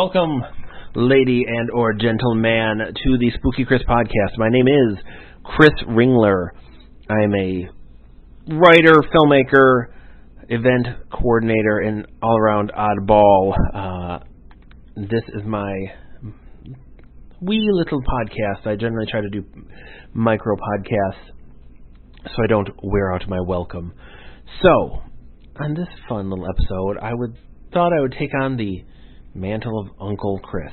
Welcome, lady and or gentleman, to the Spooky Chris podcast. My name is Chris Ringler. I am a writer, filmmaker, event coordinator, and all-around oddball. This is my wee little podcast. I generally try to do micro podcasts so I don't wear out my welcome. So, on this fun little episode, I thought I would take on the mantle of Uncle Chris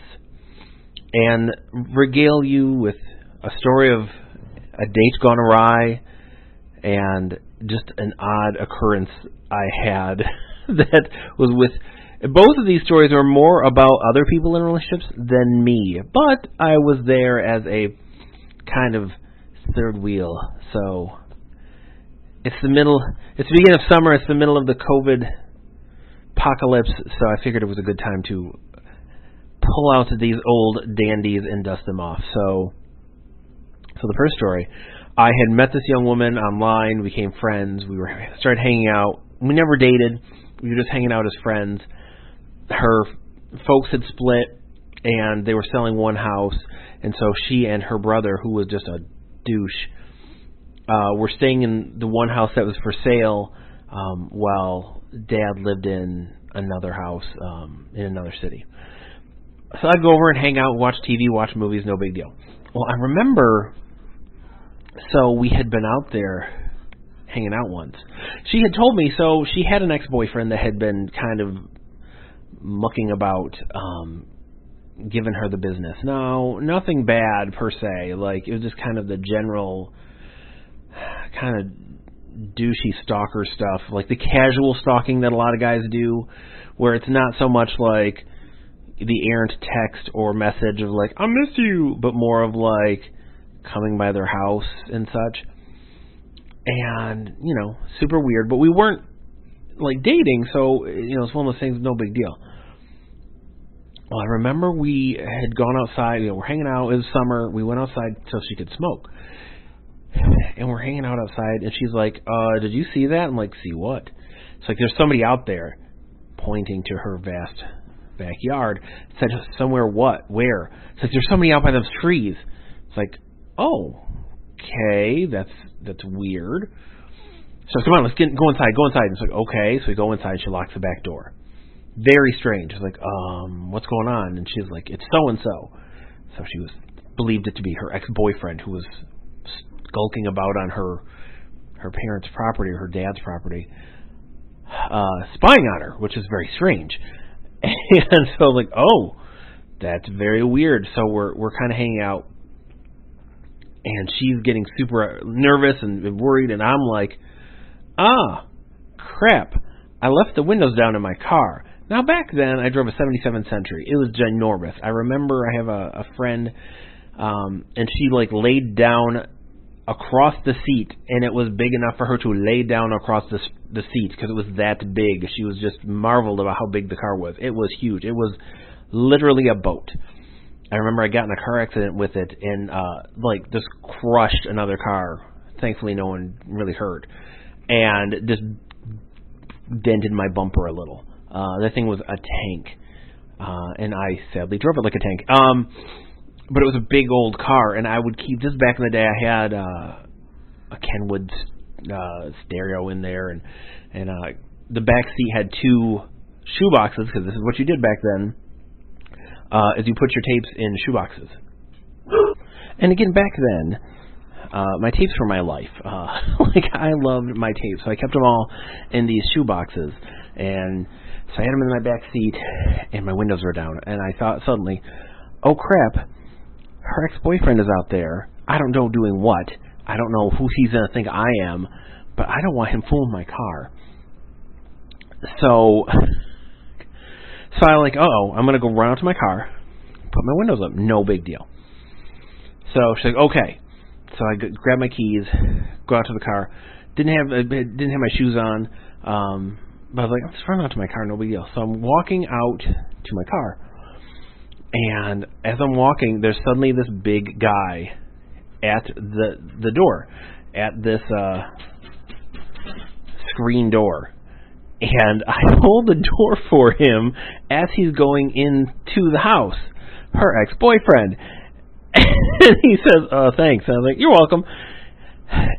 and regale you with a story of a date gone awry and just an odd occurrence I had that was with... Both of these stories are more about other people in relationships than me, but I was there as a kind of third wheel. So it's the beginning of summer, it's the middle of the COVID apocalypse, so I figured it was a good time to pull out these old dandies and dust them off. So the first story, I had met this young woman online, we became friends, started hanging out. We never dated, we were just hanging out as friends. Her folks had split, and they were selling one house, and so she and her brother, who was just a douche, were staying in the one house that was for sale, while Dad lived in another house in another city. So I'd go over and hang out, watch TV, watch movies, no big deal. Well, I remember, so we had been out there hanging out once. She had told me, so she had an ex-boyfriend that had been kind of mucking about, giving her the business. No, nothing bad per se. Like, it was just kind of the general kind of douchey stalker stuff, like the casual stalking that a lot of guys do, where it's not so much like the errant text or message of like, I miss you, but more of like coming by their house and such. And, super weird, but we weren't like dating, so, it's one of those things, no big deal. Well, I remember we had gone outside, we're hanging out, it was summer, we went outside so she could smoke. And we're hanging out outside, and she's like, did you see that? I'm like, see what? It's like, there's somebody out there, pointing to her vast backyard. It said, somewhere what? Where? It's like, there's somebody out by those trees. It's like, oh, okay, that's weird. So come on, let's go inside. It's like, okay. So we go inside. She locks the back door. Very strange. It's like, what's going on? And she's like, it's so and so. So she believed it to be her ex-boyfriend who was skulking about on her parents' property or her dad's property, spying on her, which is very strange. And so like, oh, that's very weird. So we're kind of hanging out, and she's getting super nervous and worried, and I'm like, crap, I left the windows down in my car. Now, back then, I drove a 77 Century. It was ginormous. I remember I have a friend, and she, laid down across the seat, and it was big enough for her to lay down across the seat because it was that big. She was just marveled about how big the car was. It was huge. It was literally a boat. I remember I got in a car accident with it and, just crushed another car. Thankfully, no one really hurt. And just dented my bumper a little. That thing was a tank, and I sadly drove it like a tank. But it was a big old car, and I would keep, just back in the day, I had a Kenwood stereo in there, and the back seat had two shoe boxes, because this is what you did back then, is you put your tapes in shoe boxes. And again, back then, my tapes were my life. I loved my tapes, so I kept them all in these shoe boxes, and so I had them in my back seat, and my windows were down, and I thought suddenly, oh crap, her ex-boyfriend is out there. I don't know doing what. I don't know who he's going to think I am, but I don't want him fooling my car. So I'm like, I'm going to go run out to my car, put my windows up, no big deal. So she's like, okay. So I grab my keys, go out to the car. Didn't have my shoes on, but I was like, let's run out to my car, no big deal. So I'm walking out to my car, and as I'm walking, there's suddenly this big guy at the door, at this screen door, And I hold the door for him as he's going into the house, her ex-boyfriend. And he says, thanks. And I was like, you're welcome.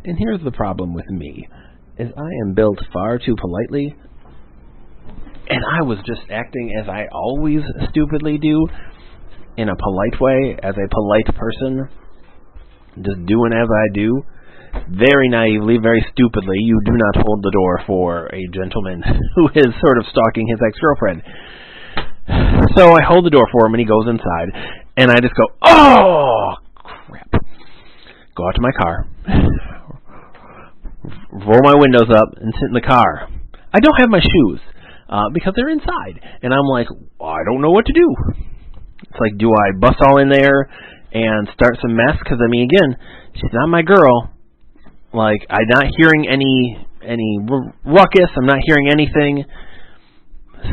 And here's the problem with me, is I am built far too politely, and I was just acting as I always stupidly do, in a polite way, as a polite person, just doing as I do. Very naively, very stupidly, you do not hold the door for a gentleman who is sort of stalking his ex-girlfriend. So I hold the door for him, and he goes inside, and I just go, oh, crap. Go out to my car, roll my windows up, and sit in the car. I don't have my shoes, because they're inside, and I'm like, I don't know what to do. It's like, do I bust all in there and start some mess? Because, I mean, again, she's not my girl. Like, I'm not hearing any ruckus. I'm not hearing anything.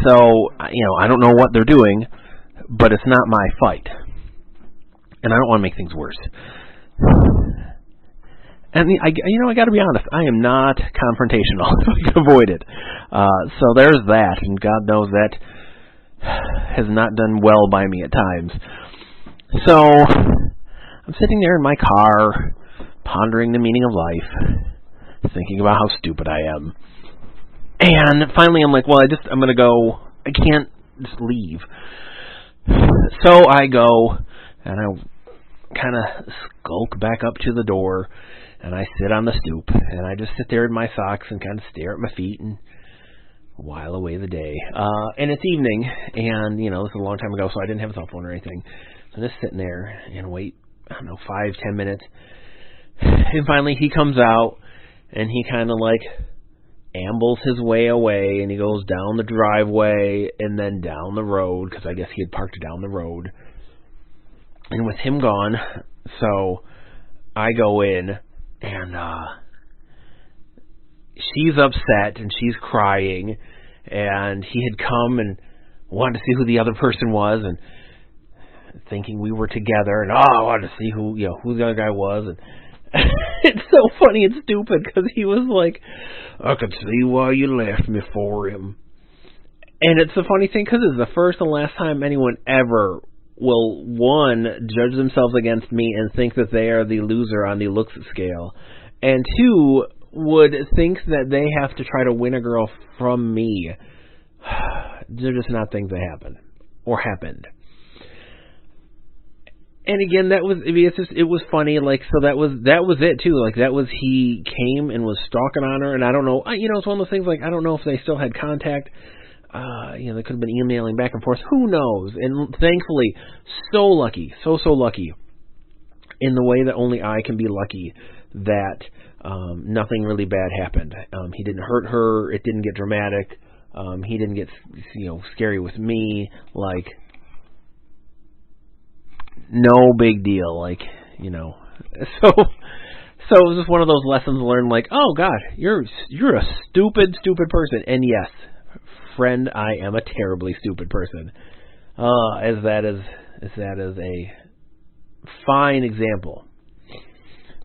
So, I don't know what they're doing, but it's not my fight. And I don't want to make things worse. And, I got to be honest. I am not confrontational. I can avoid it. So there's that. And God knows that has not done well by me at times. So, I'm sitting there in my car, pondering the meaning of life, thinking about how stupid I am. And finally I'm like, well, I'm going to go. I can't just leave. So I go, and I kind of skulk back up to the door, and I sit on the stoop, and I just sit there in my socks and kind of stare at my feet and while away the day. And it's evening, and, this is a long time ago, so I didn't have a cell phone or anything. So I'm just sitting there and wait, 5-10 minutes. And finally he comes out, and he kind of like ambles his way away, and he goes down the driveway and then down the road, because I guess he had parked down the road. And with him gone, so I go in, and she's upset, and she's crying, and he had come and wanted to see who the other person was, and thinking we were together, and I wanted to see who the other guy was, and it's so funny and stupid, because he was like, I could see why you left me for him. And it's a funny thing, because it's the first and last time anyone ever will, one, judge themselves against me and think that they are the loser on the looks scale, and two, would think that they have to try to win a girl from me. They're just not things that happen, or happened. And again, it was funny, like, so that was it too, like, he came and was stalking on her, and I don't know, it's one of those things, like, I don't know if they still had contact, they could have been emailing back and forth, who knows, and thankfully, so lucky, so lucky, in the way that only I can be lucky, that, nothing really bad happened. He didn't hurt her, it didn't get dramatic, he didn't get, scary with me, like, no big deal, like, so it was just one of those lessons learned, like, oh God, you're a stupid person, and yes, friend, I am a terribly stupid person, as that is a fine example.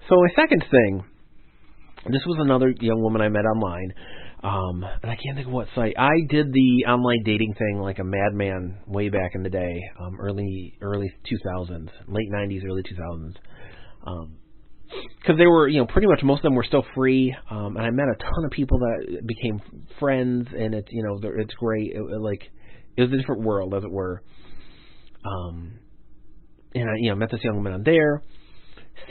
So my second thing, this was another young woman I met online, and I can't think of what site. I did the online dating thing like a madman way back in the day, early 2000s, late 90s, early 2000s. Because they were, pretty much most of them were still free, and I met a ton of people that became friends, and it's, it's great. It was a different world, as it were. And I, met this young woman on there.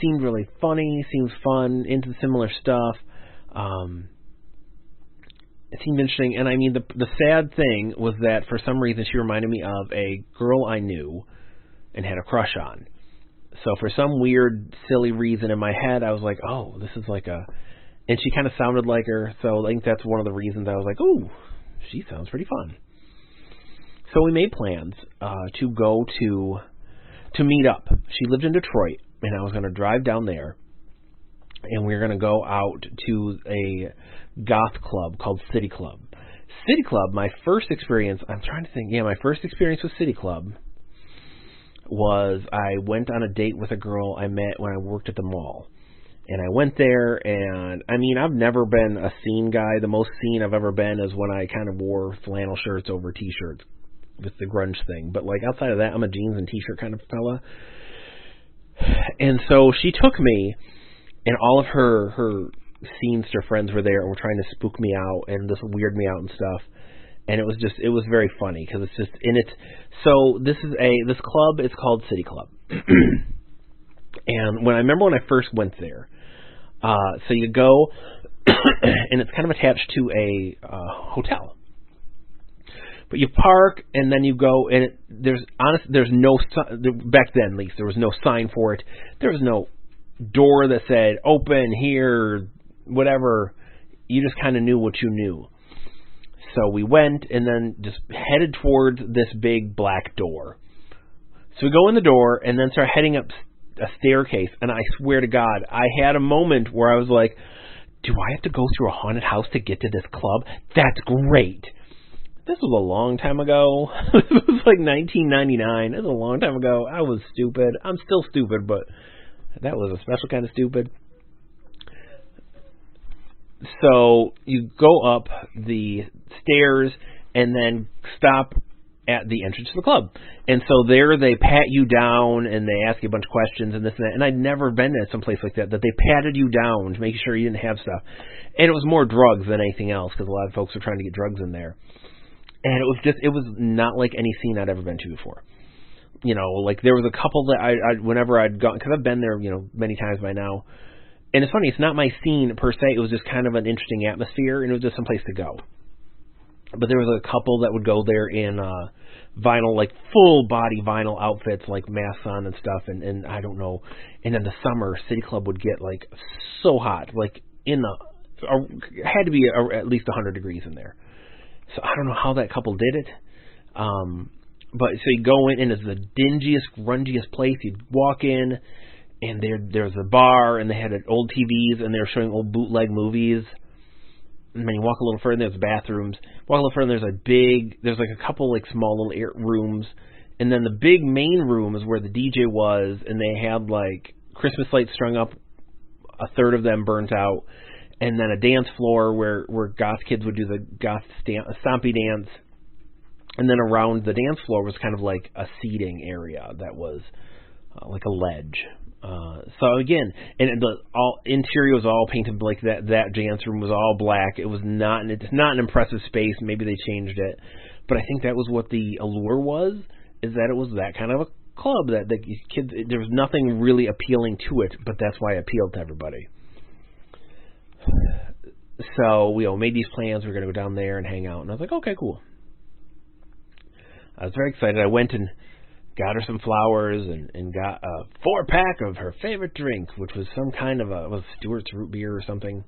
Seemed really funny, seems fun, into similar stuff. It seemed interesting, and I mean, the sad thing was that for some reason she reminded me of a girl I knew and had a crush on. So for some weird, silly reason in my head, I was like, oh, this is like and she kind of sounded like her, so I think that's one of the reasons I was like, ooh, she sounds pretty fun. So we made plans to go to meet up. She lived in Detroit, and I was going to drive down there, and we were going to go out to a goth club called City Club. City Club, my first experience, I'm trying to think, my first experience with City Club was I went on a date with a girl I met when I worked at the mall. And I went there, and I mean, I've never been a scene guy. The most scene I've ever been is when I kind of wore flannel shirts over t-shirts with the grunge thing. But like outside of that, I'm a jeans and t-shirt kind of fella. And so she took me, and all of her scenester friends were there and were trying to spook me out and just weird me out and stuff. And it was very funny because it's just in it. So this club is called City Club. And when I first went there, so you go, and it's kind of attached to a hotel. But you park, and then you go, and there's no back then at least there was no sign for it. There was no door that said open here, whatever. You just kind of knew what you knew. So we went, and then just headed towards this big black door. So we go in the door, and then start heading up a staircase, and I swear to God, I had a moment where I was like, do I have to go through a haunted house to get to this club? That's great. This was a long time ago. This was like 1999. It was a long time ago. I was stupid. I'm still stupid, but that was a special kind of stupid. So you go up the stairs and then stop at the entrance to the club. And so there they pat you down and they ask you a bunch of questions and this and that. And I'd never been to some place like that they patted you down to make sure you didn't have stuff. And it was more drugs than anything else because a lot of folks were trying to get drugs in there. And it was not like any scene I'd ever been to before. You know, like there was a couple that whenever I'd gone, because I've been there, you know, many times by now. And it's funny, it's not my scene per se. It was just kind of an interesting atmosphere, and it was just some place to go. But there was a couple that would go there in vinyl, like full body vinyl outfits, like masks on and stuff. And I don't know. And in the summer, City Club would get like so hot, like had to be at least 100 degrees in there. So I don't know how that couple did it. But so you go in, and it's the dingiest, grungiest place. You'd walk in, and there's a bar, and they had old TVs, and they were showing old bootleg movies. And then you walk a little further, there's bathrooms. Walk a little further, there's like a couple like small little rooms. And then the big main room is where the DJ was, and they had like Christmas lights strung up, a third of them burnt out. And then a dance floor where goth kids would do the goth stompy dance. And then around the dance floor was kind of like a seating area that was like a ledge. So again, and the interior was all painted like that. That dance room was all black. It's not an impressive space. Maybe they changed it, but I think that was what the allure was. Is that it was that kind of a club that the kids. There was nothing really appealing to it, but that's why it appealed to everybody. So we made these plans. We were going to go down there and hang out, and I was like, okay, cool. I was very excited. I went and got her some flowers and got a 4-pack of her favorite drink, which was some kind of was Stewart's root beer or something.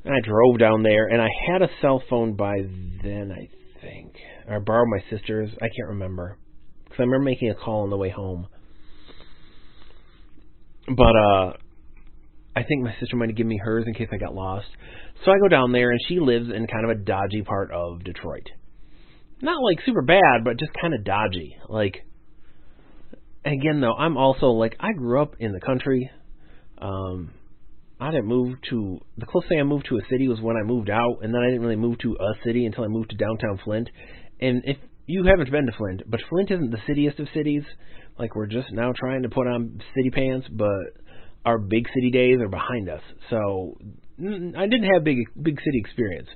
And I drove down there, and I had a cell phone by then, I think. Or I borrowed my sister's. I can't remember. Because I remember making a call on the way home. But I think my sister might have given me hers in case I got lost. So I go down there, and she lives in kind of a dodgy part of Detroit. Not like super bad, but just kind of dodgy. Like, again though, I'm also like, I grew up in the country. I didn't move to, the closest thing I moved to a city was when I moved out, and then I didn't really move to a city until I moved to downtown Flint. And if you haven't been to Flint, but Flint isn't the cityest of cities. Like, we're just now trying to put on city pants, but our big city days are behind us. So I didn't have big city experience.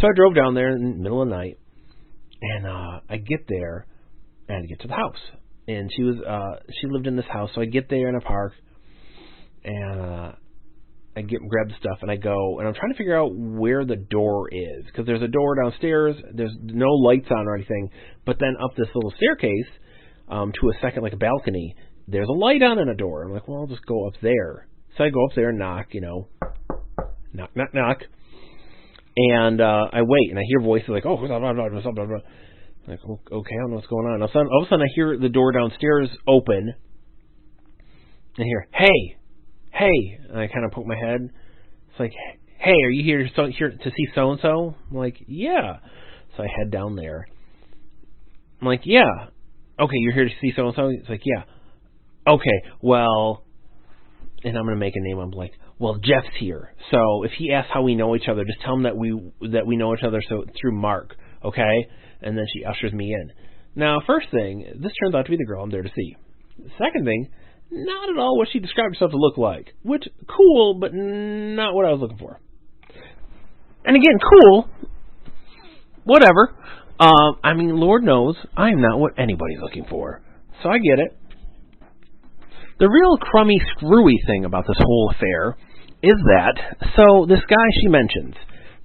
So I drove down there in the middle of the night, and I get there, and I get to the house. And she lived in this house, so I get there in a park, and I grab the stuff, and I go, and I'm trying to figure out where the door is, because there's a door downstairs, there's no lights on or anything, but then up this little staircase to a second, like a balcony, there's a light on and a door. I'm like, well, I'll just go up there. So I go up there and knock, knock, knock, knock. And I wait, and I hear voices like, oh, blah, blah, blah, blah, blah, blah. I'm like, okay, I don't know what's going on. All of a sudden, I hear the door downstairs open, and I hear, hey, and I kind of poke my head. It's like, hey, are you here to see so-and-so? I'm like, yeah. So I head down there. I'm like, yeah. Okay, you're here to see so-and-so? It's like, yeah. Okay, well, and I'm going to make a name. I'm like, well, Jeff's here. So if he asks how we know each other, just tell him that we know each other through Mark, okay? And then she ushers me in. Now, first thing, this turns out to be the girl I'm there to see. Second thing, not at all what she described herself to look like. Which, cool, but not what I was looking for. And again, cool, whatever. I mean, Lord knows, I am not what anybody's looking for. So I get it. The real crummy, screwy thing about this whole affair is that, so this guy she mentions,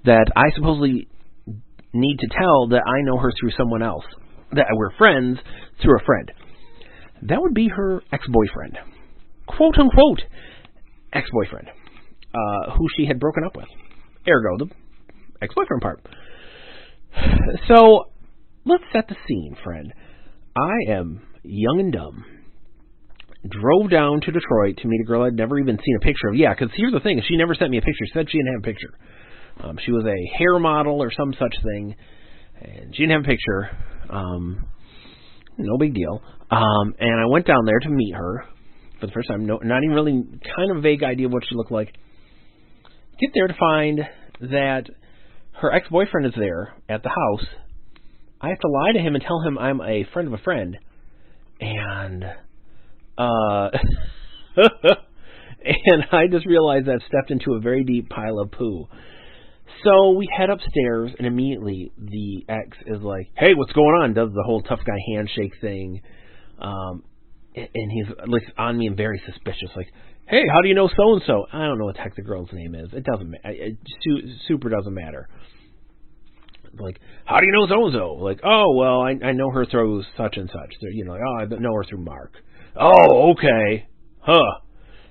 that I supposedly need to tell that I know her through someone else, that we're friends through a friend. That would be her ex-boyfriend. Quote-unquote ex-boyfriend, who she had broken up with. Ergo, the ex-boyfriend part. So, let's set the scene, friend. I am young and dumb. Drove down to Detroit to meet a girl I'd never even seen a picture of. Yeah, because here's the thing. She never sent me a picture. She said she didn't have a picture. She was a hair model or some such thing, and she didn't have a picture. No big deal. And I went down there to meet her for the first time. Not even really, kind of vague idea of what she looked like. Get there to find that her ex-boyfriend is there at the house. I have to lie to him and tell him I'm a friend of a friend. And and I just realized I've stepped into a very deep pile of poo. So we head upstairs, and immediately the ex is like, hey, what's going on? Does the whole tough guy handshake thing. And he's like on me and very suspicious, like, hey, how do you know so-and-so? I don't know what the heck the girl's name is. It doesn't matter. It super doesn't matter. Like, how do you know so-and-so? Like, oh, well, I know her through such and such. You know, like, oh, I know her through Mark. Oh, okay. Huh.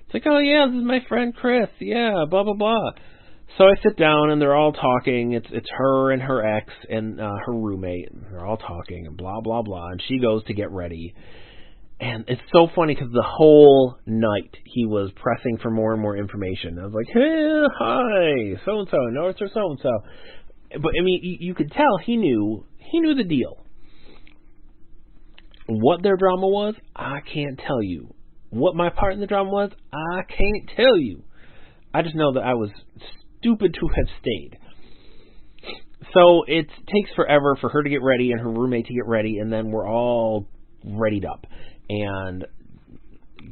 It's like, oh, yeah, this is my friend Chris. Yeah, blah, blah, blah. So I sit down, and they're all talking. It's her and her ex and her roommate. And they're all talking and blah, blah, blah. And she goes to get ready. And it's so funny because the whole night he was pressing for more and more information. I was like, hey, hi, so-and-so, no, it's so-and-so. But, I mean, you could tell he knew the deal. What their drama was, I can't tell you. What my part in the drama was, I can't tell you. I just know that I was stupid to have stayed. So it takes forever for her to get ready and her roommate to get ready, and then we're all readied up. And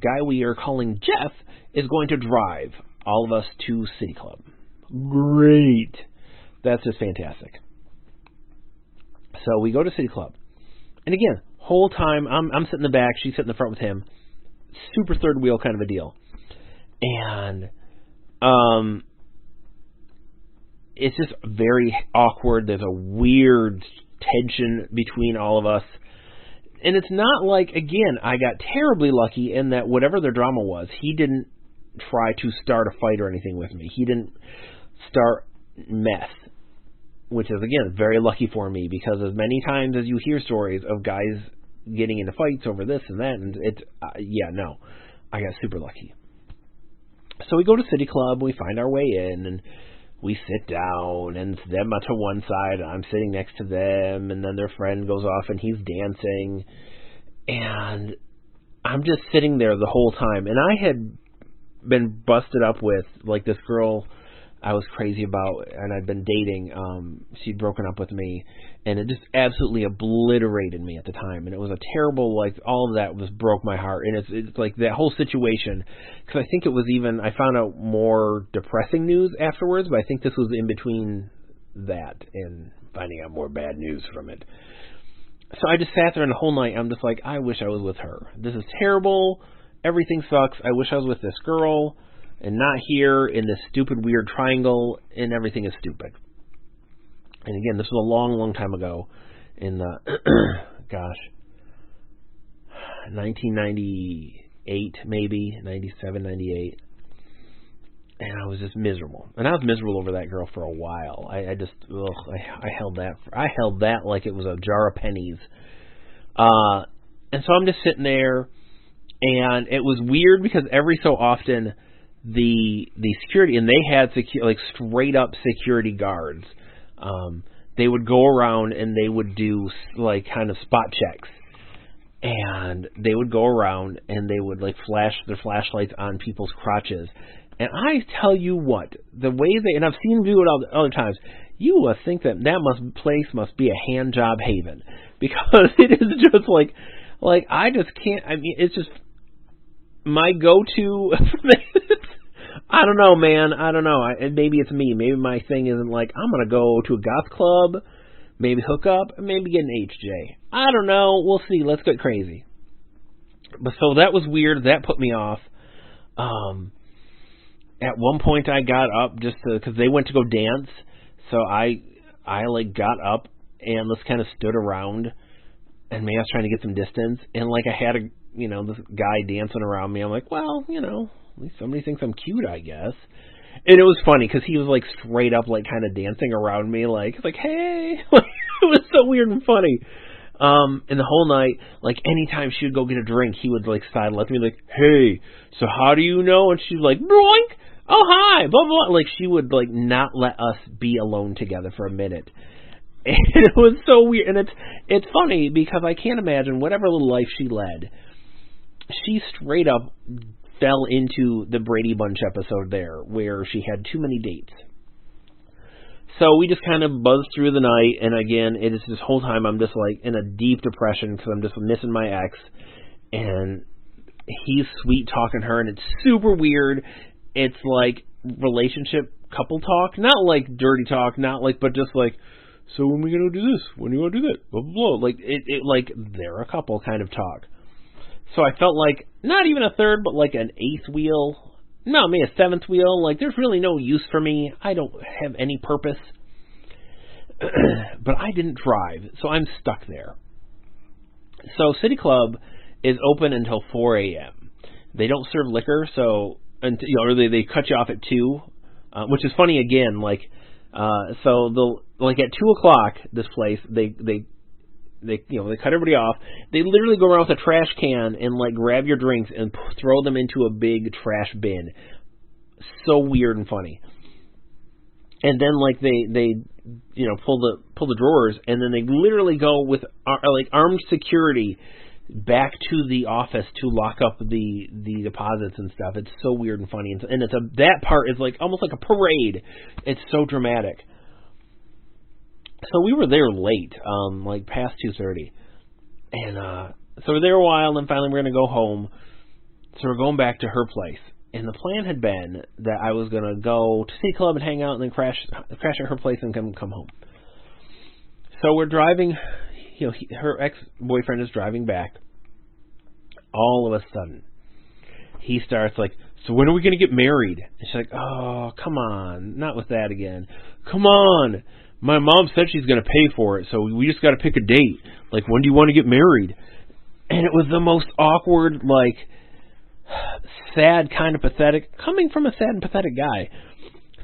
guy we are calling Jeff is going to drive all of us to City Club. Great. That's just fantastic. So we go to City Club. And again, whole time, I'm sitting in the back, she's sitting in the front with him. Super third wheel kind of a deal. And it's just very awkward. There's a weird tension between all of us. And it's not like, again, I got terribly lucky in that whatever their drama was, he didn't try to start a fight or anything with me. He didn't start mess, which is, again, very lucky for me, because as many times as you hear stories of guys getting into fights over this and that, and it's, I got super lucky. So we go to City Club, we find our way in, and we sit down, and it's them to one side, and I'm sitting next to them, and then their friend goes off, and he's dancing, and I'm just sitting there the whole time. And I had been busted up with, like, this girl I was crazy about, and I'd been dating. She'd broken up with me, and it just absolutely obliterated me at the time. And it was a terrible, like, all of that just broke my heart. And it's like that whole situation, because I think it was even, I found out more depressing news afterwards, but I think this was in between that and finding out more bad news from it. So I just sat there and the whole night, I'm just like, I wish I was with her. This is terrible. Everything sucks. I wish I was with this girl and not here in this stupid, weird triangle, and everything is stupid. And again, this was a long, long time ago in the, 1998, maybe, 97, 98. And I was just miserable. And I was miserable over that girl for a while. I held that like it was a jar of pennies. And so I'm just sitting there, and it was weird because every so often the security, and they had like straight up security guards. They would go around and they would do like kind of spot checks. and they would go around and they would like flash their flashlights on people's crotches. And I tell you what, the way and I've seen them do it other times, you would think that place must be a hand job haven, because it is just like I just can't. I mean, it's just my go-to. I don't know, man. I don't know. Maybe it's me. Maybe my thing isn't like, I'm going to go to a goth club, maybe hook up, and maybe get an HJ. I don't know. We'll see. Let's get crazy. But so that was weird. That put me off. At one point I got up just because they went to go dance. So I like got up and just kind of stood around, and maybe I was trying to get some distance. And like I had this guy dancing around me. I'm like, well, at least somebody thinks I'm cute, I guess. And it was funny because he was like straight up like kind of dancing around me, like hey. It was so weird and funny. And the whole night, like anytime she would go get a drink, he would like sidle up to me like, hey, so how do you know? And she's like, boink, oh hi, blah blah. Like she would like not let us be alone together for a minute. And it was so weird. And it's funny because I can't imagine whatever little life she led, she straight up fell into the Brady Bunch episode there where she had too many dates. So we just kind of buzzed through the night, and again, it is this whole time I'm just like in a deep depression because I'm just missing my ex, and he's sweet talking her, and it's super weird. It's like relationship couple talk, not like dirty talk, not like, but just like, so when are we gonna do this? When do you want to do that? Blah blah blah. Like it like they're a couple kind of talk. So I felt like not even a third, but like an eighth wheel. No, maybe a seventh wheel. Like there's really no use for me. I don't have any purpose. But I didn't drive, so I'm stuck there. So City Club is open until 4 a.m. They don't serve liquor, so or they cut you off at 2, which is funny again. Like so they'll like at 2 o'clock. This place they cut everybody off. They literally go around with a trash can and like grab your drinks and throw them into a big trash bin. So weird and funny. And then like they pull the drawers, and then they literally go with like armed security back to the office to lock up the deposits and stuff. It's so weird and funny, and it's that part is like almost like a parade. It's so dramatic. So we were there late, like past 2:30, and so we're there a while, and finally we're going to go home. So we're going back to her place, and the plan had been that I was going to go to City Club and hang out, and then crash at her place and come home. So we're driving. Her ex-boyfriend is driving back. All of a sudden, he starts like, so when are we going to get married? And she's like, oh, come on, not with that again. Come on. My mom said she's going to pay for it, so we just got to pick a date. Like, when do you want to get married? And it was the most awkward, like, sad, kind of pathetic, coming from a sad and pathetic guy,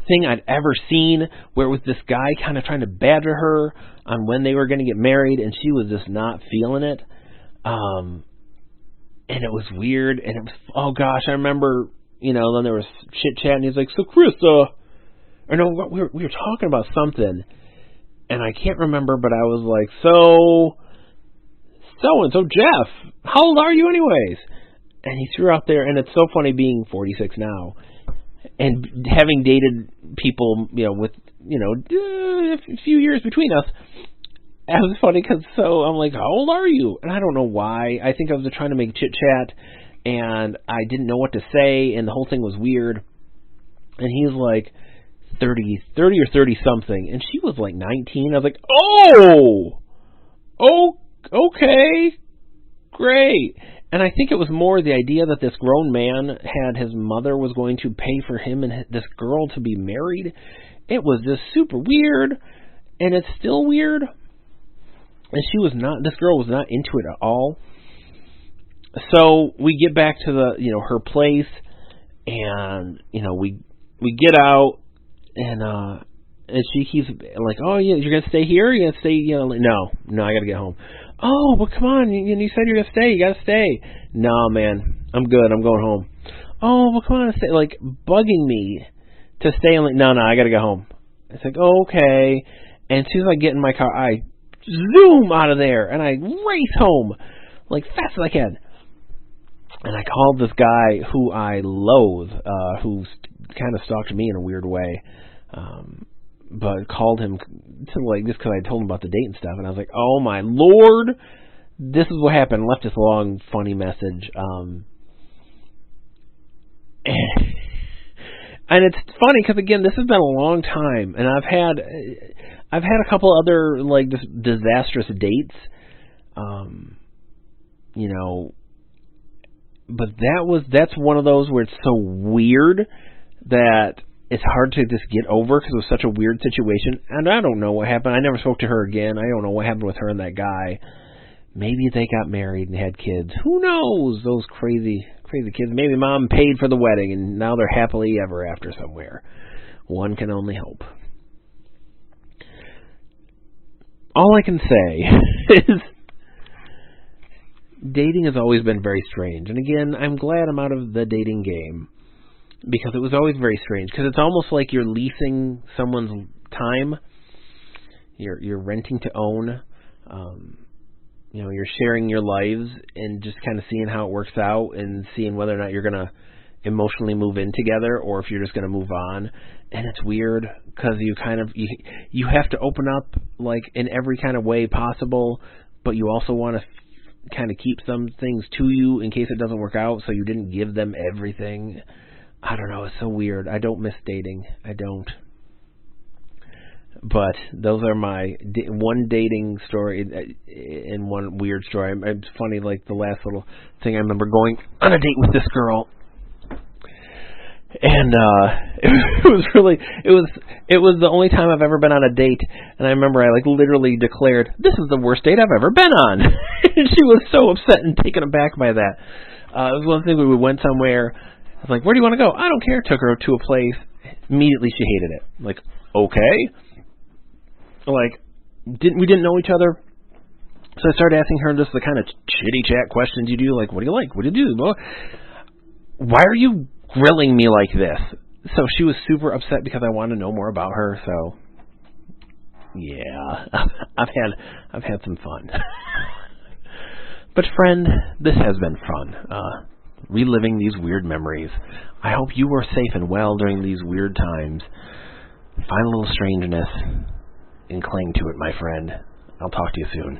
thing I'd ever seen, where it was this guy kind of trying to badger her on when they were going to get married, and she was just not feeling it. And it was weird, and it was, oh gosh, I remember, then there was chit-chat, and he's like, so Chris, or no, we were talking about something, and I can't remember, but I was like, so Jeff, how old are you anyways? And he threw out there, and it's so funny being 46 now, and having dated people, with, a few years between us. It was funny because I'm like, how old are you? And I don't know why. I think I was trying to make chit chat, and I didn't know what to say, and the whole thing was weird. And he's like 30 or 30 something, and she was like 19. I was like, oh, okay, great. And I think it was more the idea that this grown man had his mother was going to pay for him and this girl to be married. It was just super weird, and it's still weird. And this girl was not into it at all. So we get back to her place, and, we get out, and she keeps like, oh yeah, you're going to stay here? You're going to stay, like, no, I got to get home. Oh, well, come on, you said you're going to stay, you got to stay. No, man, I'm good, I'm going home. Oh, well, come on, stay, like, bugging me to stay. I'm like, no, I got to go home. It's like, oh, okay. And as soon as I get in my car, I zoom out of there, and I race home. like fast as I can. And I called this guy who I loathe, who kind of stalked me in a weird way, but called him to like just because I told him about the date and stuff, and I was like, oh my lord, this is what happened. Left this long funny message, and it's funny because again, this has been a long time, and I've had a couple other like disastrous dates, you know. But that's one of those where it's so weird that it's hard to just get over because it was such a weird situation. And I don't know what happened. I never spoke to her again. I don't know what happened with her and that guy. Maybe they got married and had kids. Who knows? Those crazy kids. Maybe mom paid for the wedding and now they're happily ever after somewhere. One can only hope. All I can say is dating has always been very strange. And again, I'm glad I'm out of the dating game because it was always very strange. Because it's almost like you're leasing someone's time. You're renting to own. You know, you're sharing your lives and just kind of seeing how it works out and seeing whether or not you're going to emotionally move in together or if you're just going to move on. And it's weird because you have to open up like in every kind of way possible, but you also want to kind of keep some things to you in case it doesn't work out, so you didn't give them everything. I don't know, it's so weird. I don't miss dating. I don't. But those are my one dating story and one weird story. It's funny, like the last little thing, I remember going on a date with this girl, and it was the only time I've ever been on a date, and I remember I like literally declared, "This is the worst date I've ever been on." And she was so upset and taken aback by that. It was one thing where we went somewhere. I was like, "Where do you want to go?" "I don't care." Took her to a place. Immediately she hated it. I'm like, okay. Like, we didn't know each other. So I started asking her just the kind of chitty chat questions you do, like, what do you like? What do you do? Well, why are you grilling me like this? So she was super upset because I wanted to know more about her. So yeah, I've had some fun. But friend, this has been fun. Reliving these weird memories. I hope you were safe and well during these weird times. Find a little strangeness and cling to it, my friend. I'll talk to you soon.